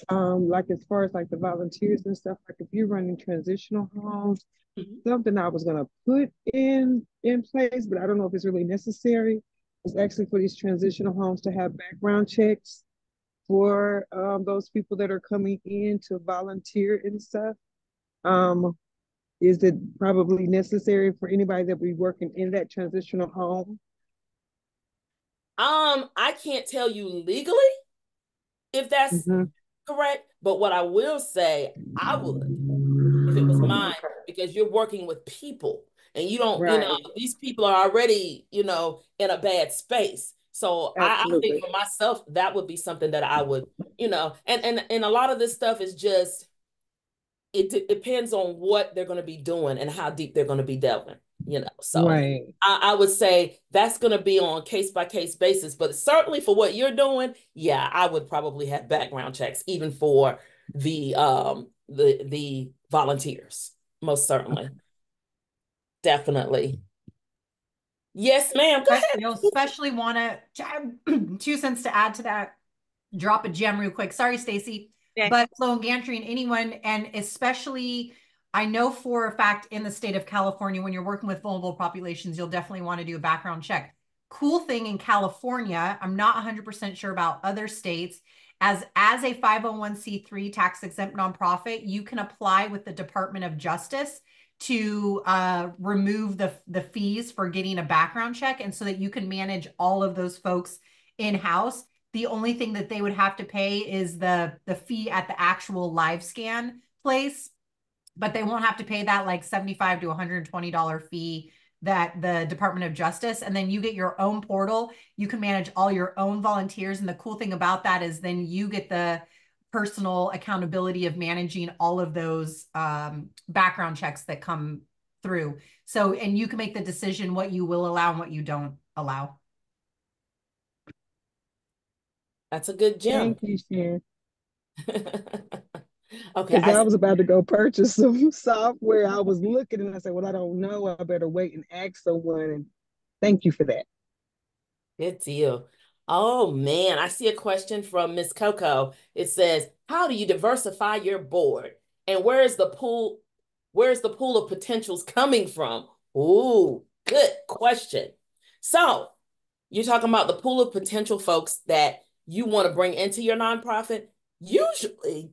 like as far as like the volunteers and stuff, like if you're running transitional homes, something I was gonna put in place, but I don't know if it's really necessary, is actually for these transitional homes to have background checks for those people that are coming in to volunteer and stuff. Is it probably necessary for anybody that be working in that transitional home? I can't tell you legally if that's correct, but what I will say, I would if it was mine, because you're working with people and you don't, these people are already, in a bad space. So I think for myself, that would be something that I would, and a lot of this stuff is just, it depends on what they're going to be doing and how deep they're going to be delving. So I would say that's going to be on case-by-case basis, but certainly for what you're doing, yeah, I would probably have background checks even for the volunteers, most certainly. Definitely. Yes, ma'am. Go ahead. You'll especially want to 2 cents to add to that. Drop a gem real quick. Sorry, Stacy. Yeah. But Flo and Gantry and anyone, and especially I know for a fact in the state of California, when you're working with vulnerable populations, you'll definitely want to do a background check. Cool thing in California, I'm not 100% sure about other states, as a 501c3 tax exempt nonprofit, you can apply with the Department of Justice to remove the fees for getting a background check, and so that you can manage all of those folks in-house. The only thing that they would have to pay is the fee at the actual live scan place, but they won't have to pay that like $75 to $120 fee that the Department of Justice, and then you get your own portal. You can manage all your own volunteers. And the cool thing about that is then you get the personal accountability of managing all of those background checks that come through. So, and you can make the decision what you will allow and what you don't allow. That's a good gem. Thank you, Sharon. Okay. I was about to go purchase some software. I was looking and I said, well, I don't know. I better wait and ask someone. And thank you for that. Good deal. Oh man, I see a question from Miss Coco. It says, how do you diversify your board? And where's the pool of potentials coming from? Ooh, good question. So you're talking about the pool of potential folks that you want to bring into your nonprofit. Usually,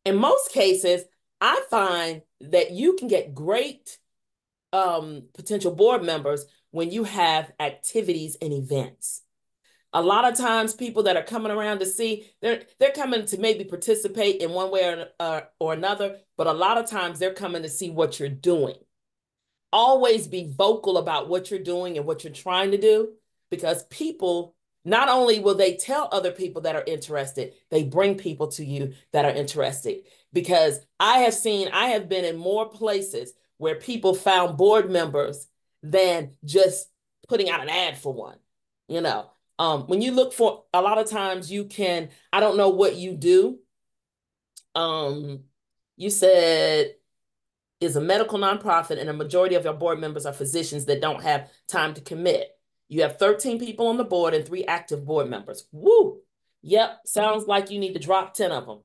in most cases, I find that you can get great potential board members when you have activities and events. A lot of times people that are coming around to see, they're coming to maybe participate in one way or another, but a lot of times they're coming to see what you're doing. Always be vocal about what you're doing and what you're trying to do, because people, not only will they tell other people that are interested, they bring people to you that are interested. Because I have been in more places where people found board members than just putting out an ad for one. When you look for, a lot of times you can, I don't know what you do. You said is a medical nonprofit and a majority of your board members are physicians that don't have time to commit. You have 13 people on the board and 3 active board members. Woo! Yep, sounds like you need to drop 10 of them.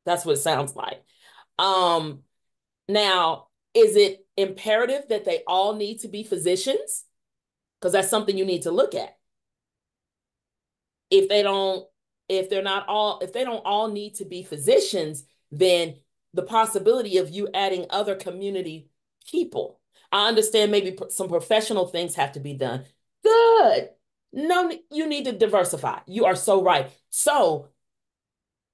That's what it sounds like. Now, is it imperative that they all need to be physicians? Because that's something you need to look at. If they don't all need to be physicians, then the possibility of you adding other community people. I understand maybe some professional things have to be done. Good. No, you need to diversify. You are so right. So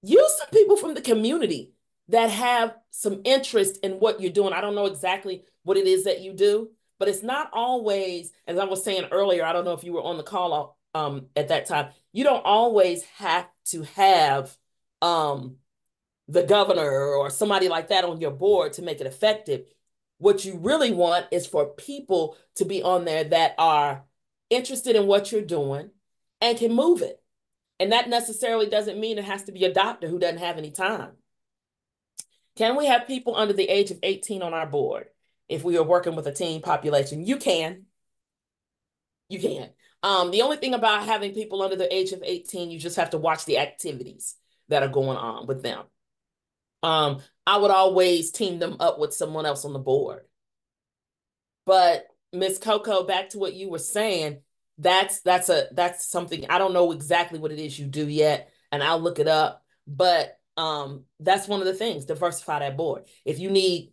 use some people from the community that have some interest in what you're doing. I don't know exactly what it is that you do, but it's not always, as I was saying earlier, I don't know if you were on the call at that time, you don't always have to have the governor or somebody like that on your board to make it effective. What you really want is for people to be on there that are interested in what you're doing and can move it. And that necessarily doesn't mean it has to be a doctor who doesn't have any time. Can we have people under the age of 18 on our board if we are working with a teen population? You can. You can. The only thing about having people under the age of 18, you just have to watch the activities that are going on with them. I would always team them up with someone else on the board. But Ms. Coco, back to what you were saying, that's something, I don't know exactly what it is you do yet, and I'll look it up, but that's one of the things, diversify that board. If you need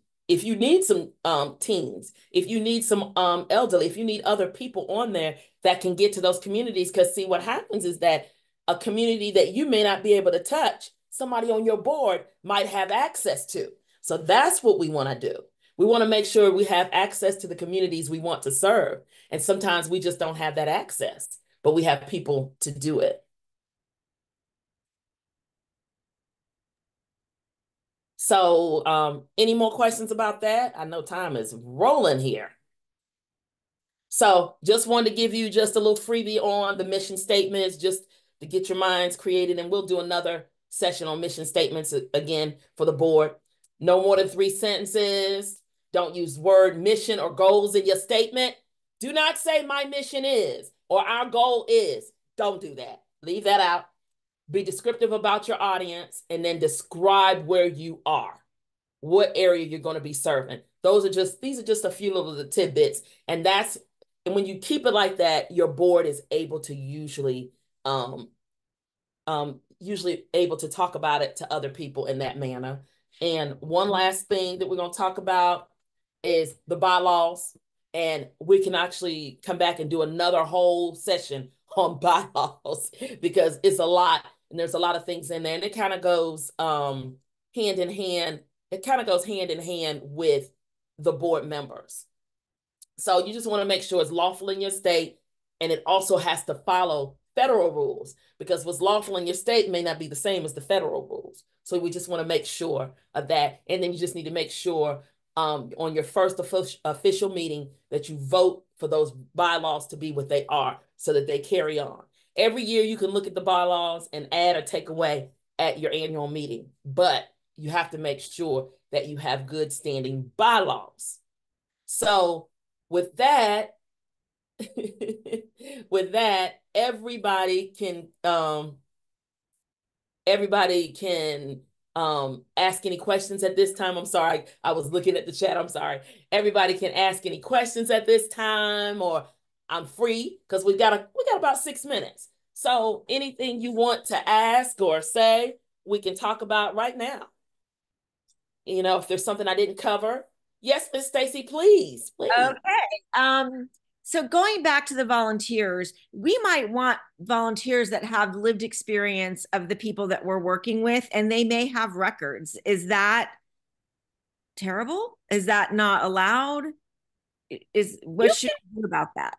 some teens, if you need some elderly, if you need other people on there that can get to those communities, because see, what happens is that a community that you may not be able to touch, somebody on your board might have access to. So that's what we want to do. We want to make sure we have access to the communities we want to serve. And sometimes we just don't have that access, but we have people to do it. So any more questions about that? I know time is rolling here. So just wanted to give you just a little freebie on the mission statements, just to get your minds created. And we'll do another session on mission statements again for the board. No more than 3 sentences. Don't use word mission or goals in your statement. Do not say my mission is or our goal is. Don't do that. Leave that out. Be descriptive about your audience and then describe where you are, what area you're going to be serving. These are just a few little tidbits. And when you keep it like that, your board is able to usually able to talk about it to other people in that manner. And one last thing that we're going to talk about is the bylaws. And we can actually come back and do another whole session on bylaws because it's a lot and there's a lot of things in there. And it kind of goes hand in hand. It kind of goes hand in hand with the board members. So you just want to make sure it's lawful in your state, and it also has to follow federal rules, because what's lawful in your state may not be the same as the federal rules. So we just want to make sure of that. And then you just need to make sure on your first official meeting that you vote for those bylaws to be what they are so that they carry on. Every year you can look at the bylaws and add or take away at your annual meeting, but you have to make sure that you have good standing bylaws. So with that, everybody can ask any questions at this time. I'm sorry, I was looking at the chat. I'm sorry. Everybody can ask any questions at this time, or I'm free because we got about 6 minutes. So anything you want to ask or say, we can talk about right now. You know, if there's something I didn't cover. Yes, Miss Stacy, please. Okay. So going back to the volunteers, we might want volunteers that have lived experience of the people that we're working with, and they may have records. Is that terrible? Is that not allowed? What should we do about that?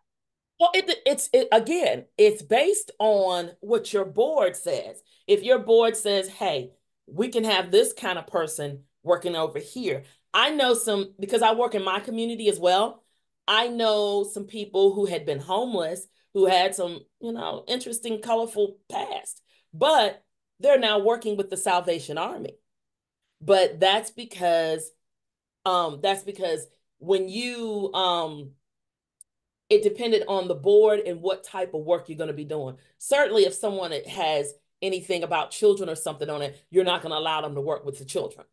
Well, it's based on what your board says. If your board says, hey, we can have this kind of person working over here. I know some, because I work in my community as well. I know some people who had been homeless, who had some, interesting, colorful past, but they're now working with the Salvation Army. But that's because when you, it depended on the board and what type of work you're going to be doing. Certainly if someone has anything about children or something on it, you're not going to allow them to work with the children.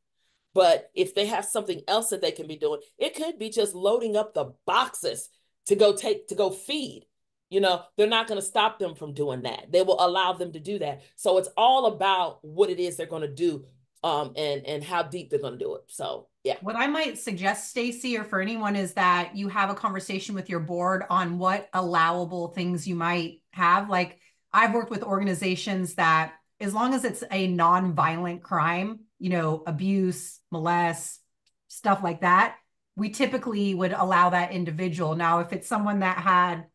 But if they have something else that they can be doing, it could be just loading up the boxes to go feed. They're not going to stop them from doing that. They will allow them to do that. So it's all about what it is they're going to do and how deep they're going to do it. So, yeah. What I might suggest, Stacy, or for anyone, is that you have a conversation with your board on what allowable things you might have. Like, I've worked with organizations that, as long as it's a non-violent crime, abuse, molest, stuff like that, we typically would allow that individual. Now, if it's someone that had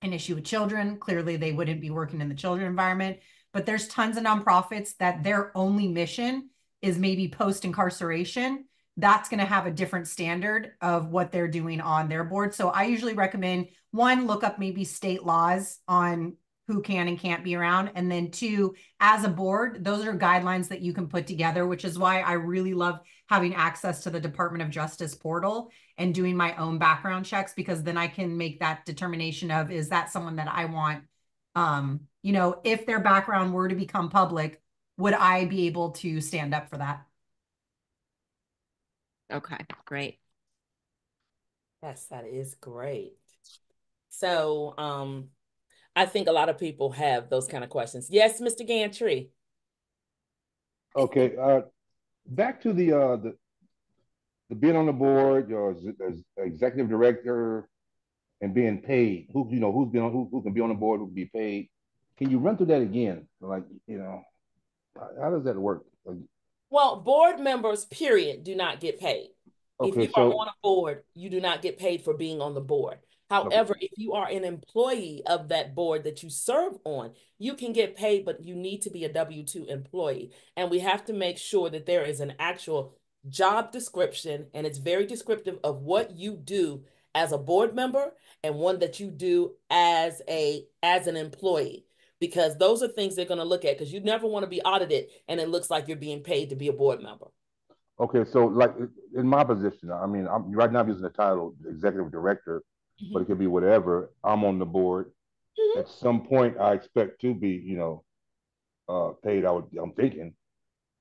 an issue with children, clearly they wouldn't be working in the children environment. But there's tons of nonprofits that their only mission is maybe post-incarceration. That's going to have a different standard of what they're doing on their board. So I usually recommend, one, look up maybe state laws on who can and can't be around. And then two, as a board, those are guidelines that you can put together, which is why I really love having access to the Department of Justice portal and doing my own background checks, because then I can make that determination of, is that someone that I want? If their background were to become public, would I be able to stand up for that? Okay, great. Yes, that is great. So, I think a lot of people have those kind of questions. Yes, Mr. Gantry. Okay, back to the being on the board, as executive director, and being paid. Who can be on the board, who can be paid. Can you run through that again? Like, how does that work? Well, board members, period, do not get paid. Okay, if you are on a board, you do not get paid for being on the board. However, if you are an employee of that board that you serve on, you can get paid, but you need to be a W-2 employee. And we have to make sure that there is an actual job description, and it's very descriptive of what you do as a board member and one that you do as an employee, because those are things they're going to look at, because you never want to be audited and it looks like you're being paid to be a board member. Okay, so like in my position, I mean, right now I'm using the title executive director, but it could be whatever. I'm on the board. At some point, I expect to be, paid. I'm thinking,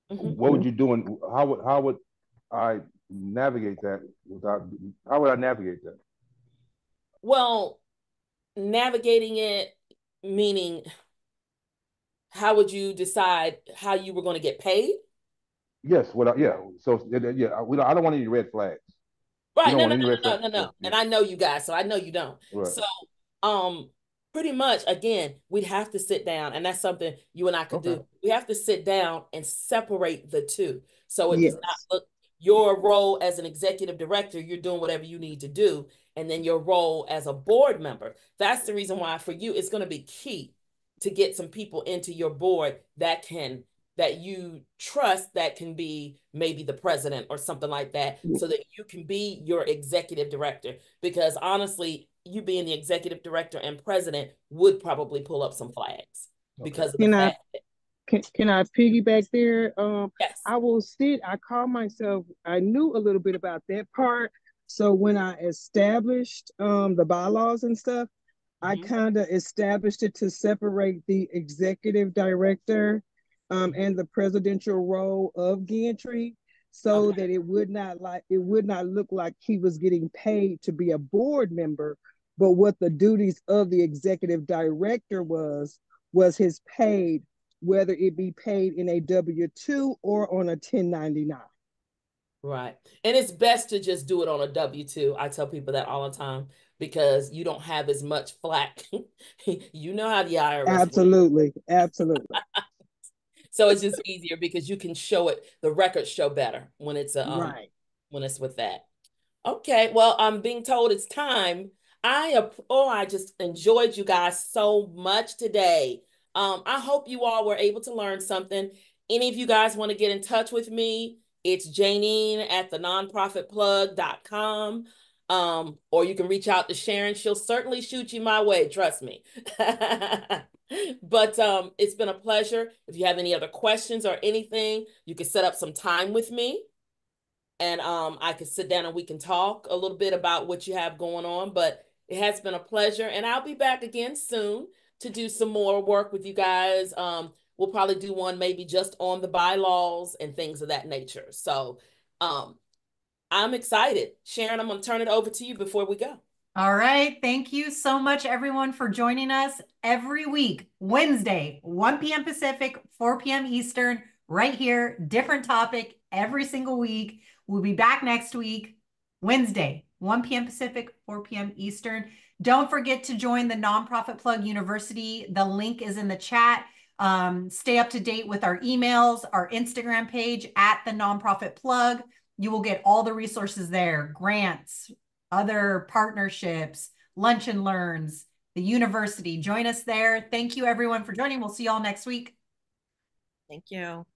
what would you do, and how would I navigate that how would I navigate that? Well, navigating it, meaning, how would you decide how you were going to get paid? Yes, yeah. So yeah, I don't want any red flags. Right. No. Yeah. And I know you guys, so I know you don't. Right. So, pretty much, again, we'd have to sit down, and that's something you and I could do. We have to sit down and separate the two. So it does not look, your role as an executive director, you're doing whatever you need to do. And then your role as a board member, that's the reason why for you, it's going to be key to get some people into your board that you trust, that can be maybe the president or something like that, so that you can be your executive director. Because honestly, you being the executive director and president would probably pull up some flags because of the fact that, can I piggyback there? yes. I call myself, I knew a little bit about that part. So when I established the bylaws and stuff, I kind of established it to separate the executive director and the presidential role of Gantry, so that it would not look like he was getting paid to be a board member, but what the duties of the executive director was his paid, whether it be paid in a W-2 or on a 1099. Right. And it's best to just do it on a W-2. I tell people that all the time, because you don't have as much flack. You know how the IRS Absolutely. works. Absolutely. So it's just easier because you can show it, the records show better when it's right. When it's with that. Okay, well, I'm being told it's time. I just enjoyed you guys so much today. I hope you all were able to learn something. Any of you guys want to get in touch with me, it's Janine at thenonprofitplug.com. Or you can reach out to Sharon. She'll certainly shoot you my way, trust me. But it's been a pleasure. If you have any other questions or anything, you can set up some time with me, and I can sit down and we can talk a little bit about what you have going on. But it has been a pleasure, and I'll be back again soon to do some more work with you guys. We'll probably do one maybe just on the bylaws and things of that nature. So I'm excited. Sharon, I'm going to turn it over to you before we go. All right. Thank you so much, everyone, for joining us every week, Wednesday, 1 p.m. Pacific, 4 p.m. Eastern, right here. Different topic every single week. We'll be back next week, Wednesday, 1 p.m. Pacific, 4 p.m. Eastern. Don't forget to join the Nonprofit Plug University. The link is in the chat. Stay up to date with our emails, our Instagram page at The Nonprofit Plug. You will get all the resources there, grants, other partnerships, lunch and learns, the university. Join us there. Thank you everyone for joining. We'll see you all next week. Thank you.